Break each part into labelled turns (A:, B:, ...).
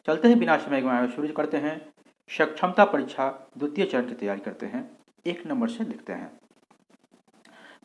A: चलते हैं बिना समय गंवाए शुरू करते हैं। सक्षमता परीक्षा द्वितीय चरण की तैयारी करते हैं। 1 नंबर से देखते हैं।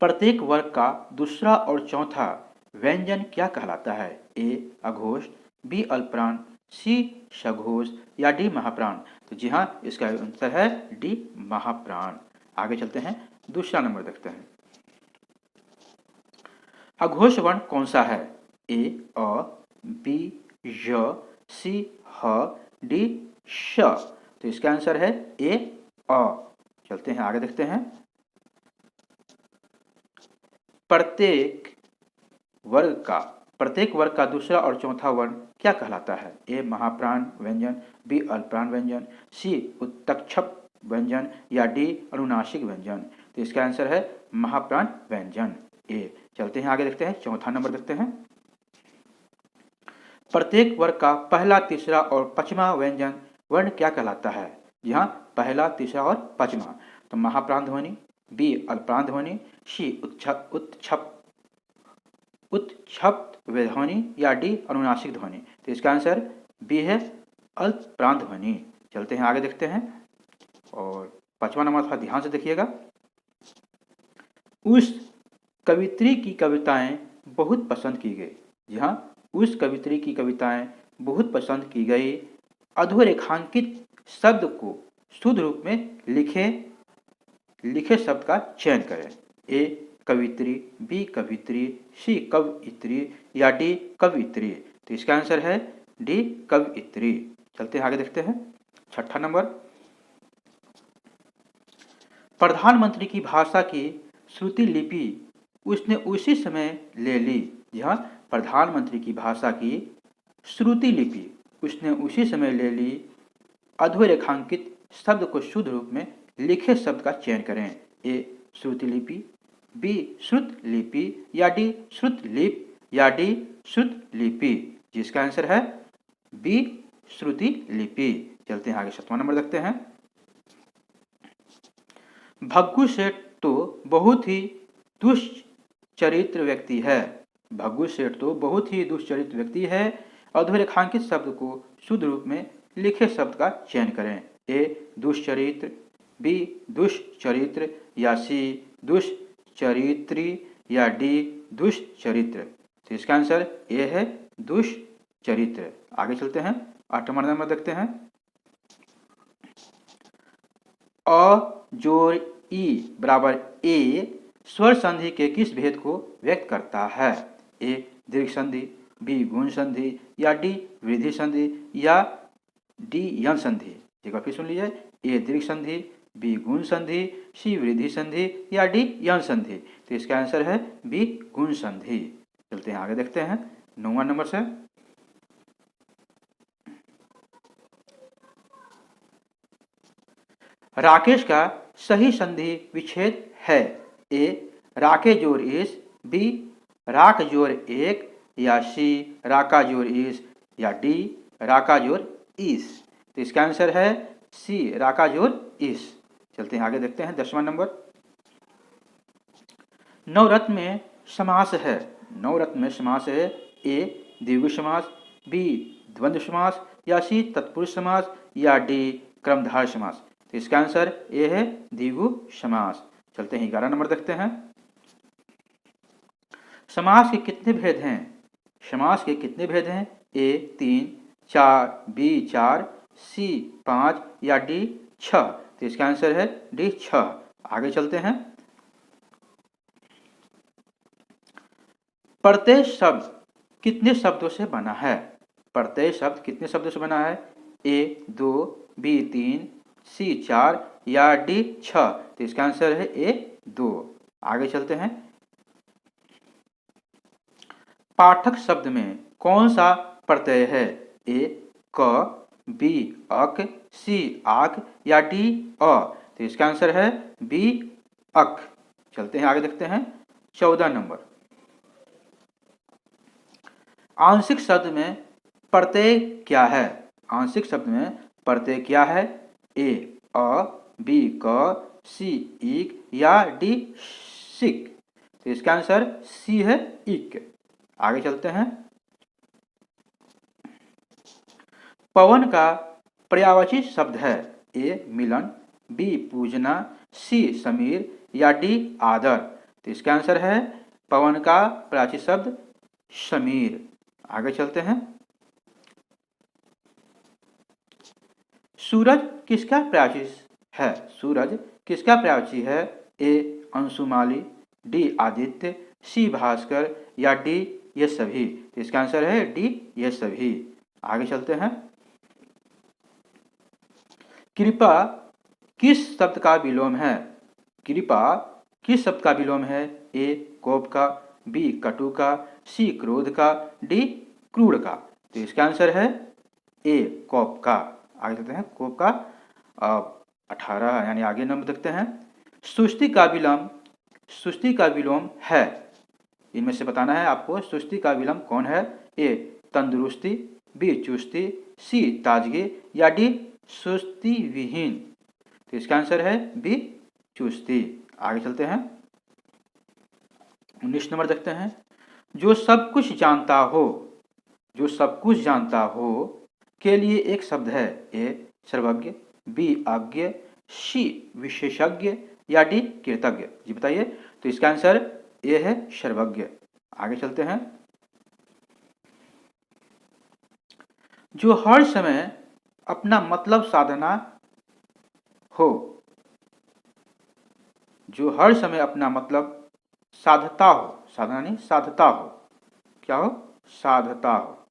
A: प्रत्येक वर्ग का दूसरा और चौथा व्यंजन क्या कहलाता है? ए अघोष, बी अल्पप्राण, सी सघोष या डी महाप्राण? तो जी हाँ, इसका आंसर है डी महाप्राण। आगे चलते हैं, दूसरा नंबर देखते हैं। अघोष वर्ण कौन सा है? ए अ, बी य, सी ह, डी श? तो इसका आंसर है ए अ। चलते हैं आगे देखते हैं। प्रत्येक वर्ग का दूसरा और चौथा वर्ण क्या कहलाता है? ए महाप्राण व्यंजन, बी अल्पप्राण व्यंजन, सी उत्तक्षप व्यंजन या डी अनुनासिक व्यंजन? तो इसका आंसर है महाप्राण व्यंजन ए। चलते हैं आगे देखते हैं, चौथा नंबर देखते हैं। प्रत्येक वर्ग का पहला, तीसरा और पांचवा व्यंजन वर्ण क्या कहलाता है? यहाँ पहला, तीसरा और पांचवा। तो महाप्राण ध्वनि, बी अल्पप्राण ध्वनि, सी उत्क्षिप्त ध्वनि या डी अनुनासिक ध्वनि? तो इसका आंसर बी है अल्पप्राण ध्वनि। चलते हैं आगे देखते हैं, और पांचवा नंबर था, ध्यान से देखिएगा। उस कवित्री की कविताएं बहुत पसंद की गई। जी हाँ, उस कवित्री की कविताएं बहुत पसंद की गई। अधोरेखांकित शब्द को शुद्ध रूप में लिखे शब्द का चयन करें। ए कवित्री, बी कवित्री, सी कवयित्री या डी कवित्री? तो इसका आंसर है डी कवयित्री। चलते हैं आगे देखते हैं, छठा नंबर। प्रधानमंत्री की भाषा की श्रुति लिपि उसने उसी समय ले ली। यह प्रधानमंत्री की भाषा की श्रुति लिपि उसने उसी समय ले ली। अधोरेखांकित शब्द को शुद्ध रूप में लिखे शब्द का चयन करें। ए श्रुति लिपि, बी श्रुत लिपि या डी श्रुत लिप या डी श्रुत लिपि? जिसका आंसर है बी श्रुति लिपि। चलते हैं आगे, 7वां नंबर देखते हैं। भग्गू सेठ तो बहुत ही दुष्चरित्र व्यक्ति है। भग्गू सेठ तो बहुत ही दुष्चरित्र व्यक्ति है। अधोरेखांकित शब्द को शुद्ध रूप में लिखे शब्द का चयन करें। ए दुष्चरित्र, बी दुष्चरित्र या सी दुष्चरित्री या डी दुष्चरित्र? तो इसका आंसर ए है दुष्चरित्र। आगे चलते हैं, 8वां नंबर देखते हैं। अ जोड़ ई बराबर ए स्वर संधि के किस भेद को व्यक्त करता है? ए दीर्घ संधि, बी गुण संधि या डी वृद्धि संधि या डी यन संधि? एक बार फिर सुन लीजिए। ए दीर्घ संधि, बी गुण संधि, सी वृद्धि संधि या डी यन संधि? तो इसका आंसर है बी गुण संधि। चलते हैं आगे देखते हैं, 9वां नंबर से। राकेश का सही संधि विच्छेद है। ए राके जोड़ इस, बी राक जोड़ एक या सी राका जोड़ इस या डी राका जोड़ इस? तो इसका आंसर है सी राका जोड़ इस। चलते हैं आगे देखते हैं, 10वां नंबर। नवरत्न में समास है। नवरत्न में समास है। ए द्विगु समास, बी द्वंद्व समास या सी तत्पुरुष समास या डी क्रमधारय समास? तो इसका आंसर ए है द्विगु समास। चलते हैं 11 नंबर देखते हैं। समास के कितने भेद हैं? समास के कितने भेद हैं? ए 3, 4, बी 4, सी 5 या डी 6? तो इसका आंसर है डी 6। आगे चलते हैं। प्रत्यय शब्द कितने शब्दों से बना है? प्रत्यय शब्द कितने शब्दों से बना है? ए 2, बी 3, सी 4 या डी 6? तो इसका आंसर है ए 2। आगे चलते हैं। पाठक शब्द में कौन सा प्रत्यय है? ए क, बी अक, सी आक या डी अ? तो इसका आंसर है बी अक। चलते हैं आगे देखते हैं, 14 नंबर। आंशिक शब्द में प्रत्यय क्या है? आंशिक शब्द में प्रत्यय क्या है? ए अ, बी क, सी इक या डी सिक? तो इसका आंसर सी है इक। आगे चलते हैं। पवन का पर्यायवाची शब्द है? ए मिलन, बी पूजना, सी समीर या डी आदर। तो इसका आंसर है पवन का पर्यायवाची शब्द समीर। आगे चलते हैं। सूरज किसका पर्यायवाची है? सूरज किसका पर्यायवाची है? ए अंशुमाली, डी आदित्य, सी भास्कर या डी ये सभी। तो इसका आंसर है डी ये सभी। आगे चलते हैं। कृपा किस शब्द का विलोम है? कृपा किस शब्द का विलोम है? ए कोप का, बी कटु का, सी क्रोध का, डी क्रूर का। तो इसका आंसर है ए कोप का। आगे चलते हैं। कोप का 18 यानी आगे नंबर देखते हैं। सुस्ती का विलोम है। इनमें से बताना है आपको सुस्ती का विलोम कौन है? ए तंदुरुस्ती, बी चुस्ती, सी ताजगी या डी सुस्ती विहीन। तो इसका आंसर है बी चुस्ती। आगे चलते हैं। 19 नंबर देखते हैं। जो सब कुछ जानता हो के लिए एक शब्द है। ए सर्वज्ञ, बी अज्ञ, सी विशेषज्ञ या डी कृतज्ञ। जी बताइए। तो इसका आंसर ए है सर्वज्ञ। आगे चलते हैं। जो हर समय अपना मतलब साधता हो, साधना नहीं साधता हो, क्या हो? साधता हो।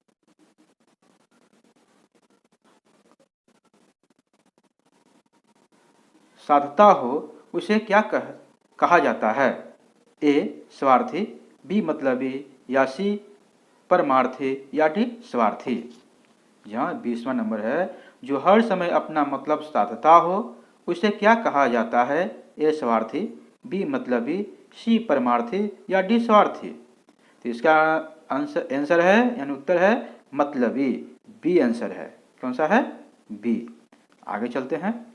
A: साधता हो उसे क्या कहा जाता है? ए स्वार्थी, बी मतलबी या सी परमार्थी या डी स्वार्थी। यहाँ 20वां नंबर है। जो हर समय अपना मतलब साधता हो उसे क्या कहा जाता है? ए स्वार्थी, बी मतलबी, सी परमार्थी या डी स्वार्थी। तो इसका आंसर है यानी उत्तर है मतलबी। बी आंसर है। कौन सा है? बी। आगे चलते हैं।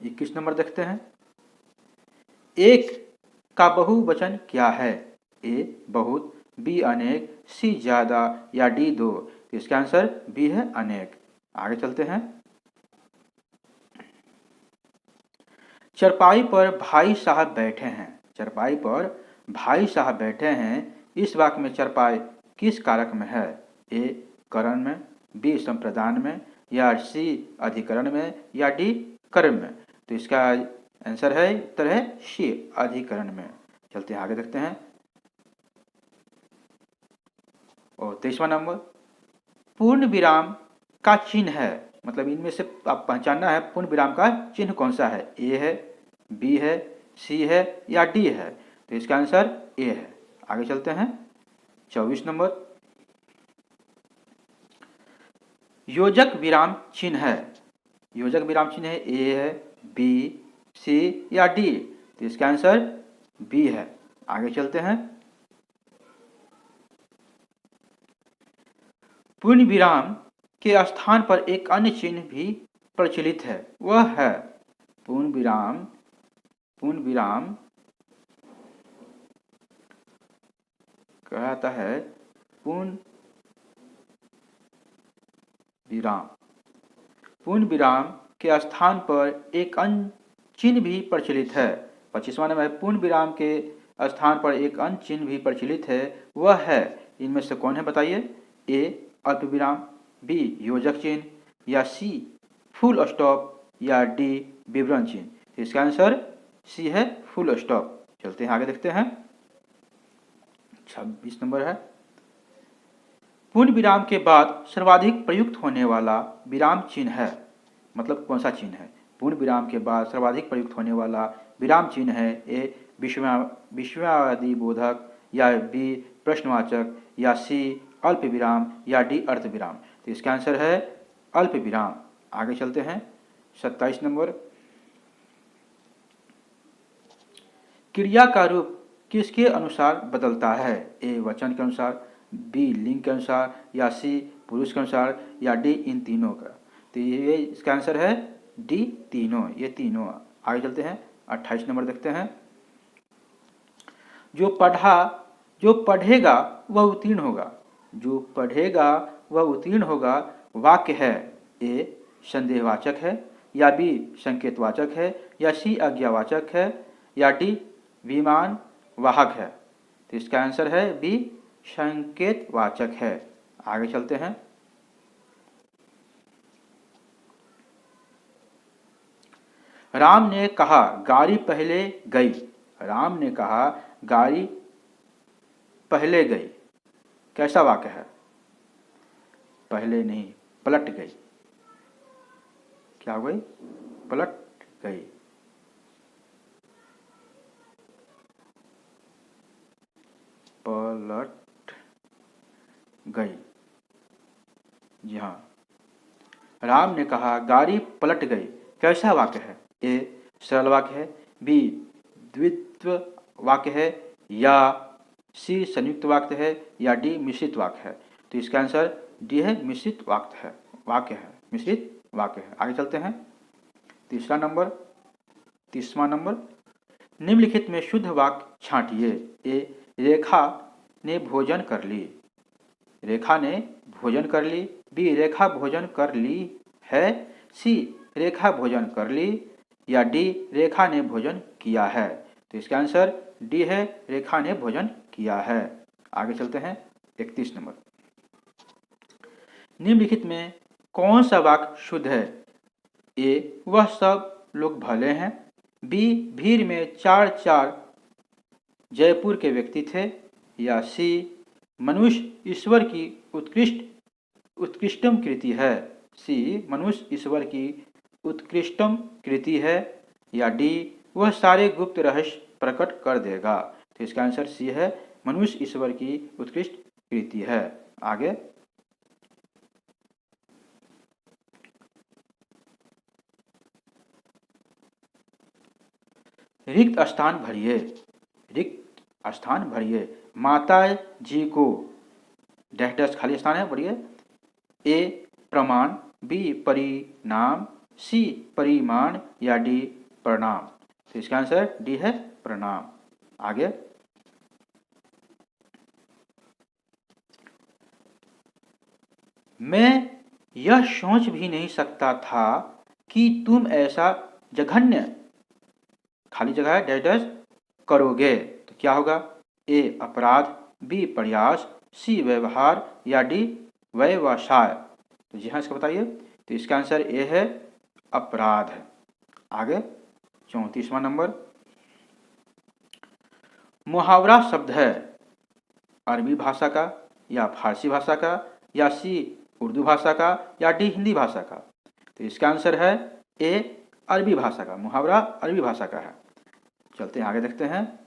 A: 21 नंबर देखते हैं। एक का बहुवचन क्या है? ए बहुत, बी अनेक, सी ज्यादा या डी दो। तो इसका आंसर बी है अनेक। आगे चलते हैं। चरपाई पर भाई साहब बैठे हैं। चरपाई पर भाई साहब बैठे हैं। इस वाक्य में चरपाई किस कारक में है? ए करण में, बी संप्रदान में या सी अधिकरण में या डी कर्म में। तो इसका आंसर है उत्तर है सी अधिकरण में। चलते हैं आगे देखते हैं। और 23वां नंबर। पूर्ण विराम का चिन्ह है, मतलब इनमें से आप पहचानना है पूर्ण विराम का चिन्ह कौन सा है? ए है, बी है, सी है या डी है। तो इसका आंसर ए है। आगे चलते हैं। 24 नंबर। योजक विराम चिन्ह है। योजक विराम चिन्ह है। ए है, बी, सी या डी। तो इसका आंसर बी है। आगे चलते हैं। पूर्ण विराम के स्थान पर एक अन्य चिन्ह भी प्रचलित है, वह है पूर्ण विराम कहता है पूर्ण विराम के स्थान पर एक अन्य चिन्ह भी प्रचलित है। 25वां नंबर है। पूर्ण विराम के स्थान पर एक अन्य चिन्ह भी प्रचलित है, वह है। इनमें से कौन है बताइए? ए अल्प विराम, बी योजक चिन्ह या सी फुल स्टॉप या डी विवरण चिन्ह। तो इसका आंसर सी है फुल स्टॉप। चलते हैं आगे देखते हैं। 26 नंबर है। पूर्ण विराम के बाद सर्वाधिक प्रयुक्त होने वाला विराम चिन्ह है, मतलब कौन सा चिन्ह है? पूर्ण विराम के बाद सर्वाधिक प्रयुक्त होने वाला विराम चिन्ह है। ए विस्मयादि बोधक या बी प्रश्नवाचक या सी अल्प विराम या डी अर्ध विराम। तो इसका आंसर है अल्प विराम। आगे चलते हैं। 27 नंबर। क्रिया का रूप किसके अनुसार बदलता है? ए वचन के अनुसार, बी लिंग के अनुसार या सी पुरुष के अनुसार या डी इन तीनों का। तो ये इसका आंसर है डी तीनों, ये तीनों। आगे चलते हैं। 28 नंबर देखते हैं। जो पढ़ेगा वह उत्तीर्ण होगा। जो पढ़ेगा वह उत्तीर्ण होगा वाक्य है ए संदेहवाचक है, या बी संकेतवाचक है, या सी आज्ञावाचक है, या डी विमान वाहक है। तो इसका आंसर है बी संकेतवाचक है। आगे चलते हैं। राम ने कहा गाड़ी पहले गई। राम ने कहा गाड़ी पहले गई, कैसा वाक्य है? पहले नहीं, पलट गई। क्या हो गई? पलट गई। पलट गई, जी हाँ। राम ने कहा गाड़ी पलट गई, कैसा वाक्य है? ए सरल वाक्य है, बी द्वित्व वाक्य है, या सी संयुक्त वाक्य है, या डी मिश्रित वाक्य है। तो इसका आंसर डी है, मिश्रित वाक्य है, मिश्रित वाक्य है। आगे चलते हैं। तीसरा नंबर, निम्नलिखित में शुद्ध वाक्य छांटिए। ए रेखा ने भोजन कर ली। रेखा ने भोजन कर ली। बी रेखा भोजन कर ली है। सी रेखा भोजन कर ली, या डी रेखा ने भोजन किया है। तो इसका आंसर डी है, रेखा ने भोजन किया है। आगे चलते हैं। 31 नंबर, निम्नलिखित में कौन सा वाक्य शुद्ध है? ए वह सब लोग भले हैं। बी भीड़ में चार जयपुर के व्यक्ति थे, या सी मनुष्य ईश्वर की उत्कृष्टम कृति है। सी मनुष्य ईश्वर की उत्कृष्टम कृति है, या डी वह सारे गुप्त रहस्य प्रकट कर देगा। तो इसका आंसर सी है, मनुष्य ईश्वर की उत्कृष्ट कृति है। आगे रिक्त स्थान भरिए। रिक्त स्थान भरिए। माता जी को डैश खाली स्थान है, भरिए। ए प्रमाण, बी परिणाम, सी परिमाण, या डी प्रणाम। तो इसका आंसर डी है, प्रणाम। आगे मैं यह सोच भी नहीं सकता था कि तुम ऐसा जघन्य खाली जगह है डैश करोगे। तो क्या होगा? ए अपराध, बी प्रयास, सी व्यवहार, या डी व्यवसाय। तो जी हाँ, इसको बताइए। तो इसका आंसर ए है, अपराध। आगे 34वां नंबर, मुहावरा शब्द है अरबी भाषा का, या फारसी भाषा का, या सी उर्दू भाषा का, या डी हिंदी भाषा का। तो इसका आंसर है ए अरबी भाषा का। मुहावरा अरबी भाषा का है। चलते हैं आगे, देखते हैं।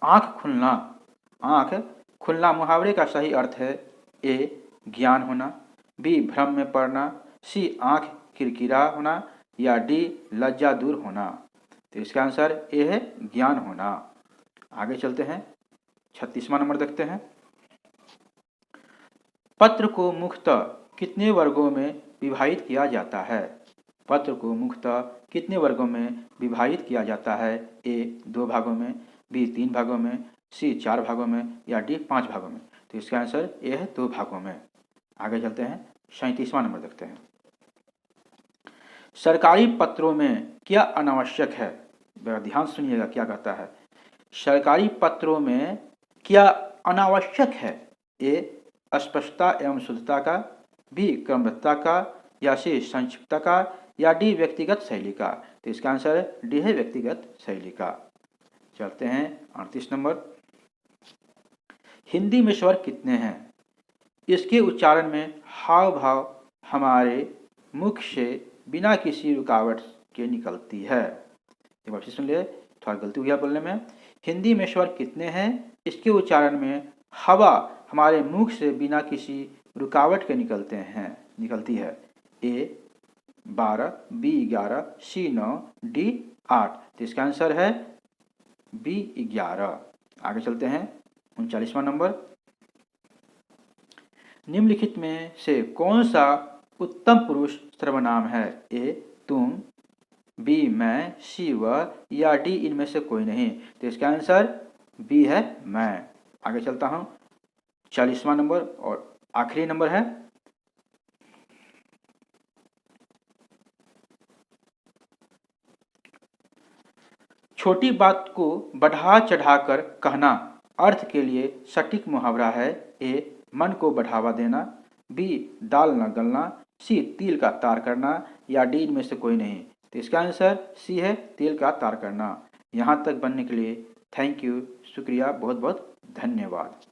A: आंख खुलना मुहावरे का सही अर्थ है ए ज्ञान होना, बी भ्रम में पड़ना, सी आंख किरकिरा होना, या डी लज्जा दूर होना। तो इसका आंसर ए है, ज्ञान होना। आगे चलते हैं। 36वां नंबर देखते हैं। पत्र को मुख्यतः कितने वर्गों में विभाजित किया जाता है? पत्र को मुख्यतः कितने वर्गों में विभाजित किया जाता है? ए 2 भागों में, बी 3 भागों में, सी 4 भागों में, या डी 5 भागों में। तो इसका आंसर ए है, 2 भागों में। आगे चलते हैं। 37वां नंबर देखते हैं। सरकारी पत्रों में क्या अनावश्यक है? जरा ध्यान सुनिएगा क्या कहता है। सरकारी पत्रों में क्या अनावश्यक है? ए स्पष्टता एवं शुद्धता का, बी क्रमबद्धता का, या सी संक्षिप्तता का, या डी व्यक्तिगत शैली का। तो इसका आंसर डी है, व्यक्तिगत शैली का। चलते हैं 38 नंबर, हिंदी में स्वर कितने हैं? इसके उच्चारण में हाव भाव हमारे मुख से बिना किसी रुकावट के निकलती है। एक बार सुन ले, थोड़ा गलती हुई बोलने में। हिंदी में स्वर कितने हैं? इसके उच्चारण में हवा हमारे मुख से बिना किसी रुकावट के निकलती है। ए 12, बी 11, सी 9, डी 8। तो इसका आंसर है बी 11। आगे चलते हैं। 39वां नंबर, निम्नलिखित में से कौन सा उत्तम पुरुष सर्वनाम है? ए तुम, बी मैं, सी वह, या डी इनमें से कोई नहीं। तो इसका आंसर बी है, मैं। आगे चलता हूँ। 40वां नंबर और आखिरी नंबर है छोटी बात को बढ़ा चढ़ाकर कहना। अर्थ के लिए सटीक मुहावरा है। ए मन को बढ़ावा देना, बी दाल न गलना, सी तिल का तार करना, या डी इनमें से कोई नहीं। तो इसका आंसर सी है, तिल का तार करना। यहाँ तक बनने के लिए थैंक यू, शुक्रिया, बहुत बहुत धन्यवाद।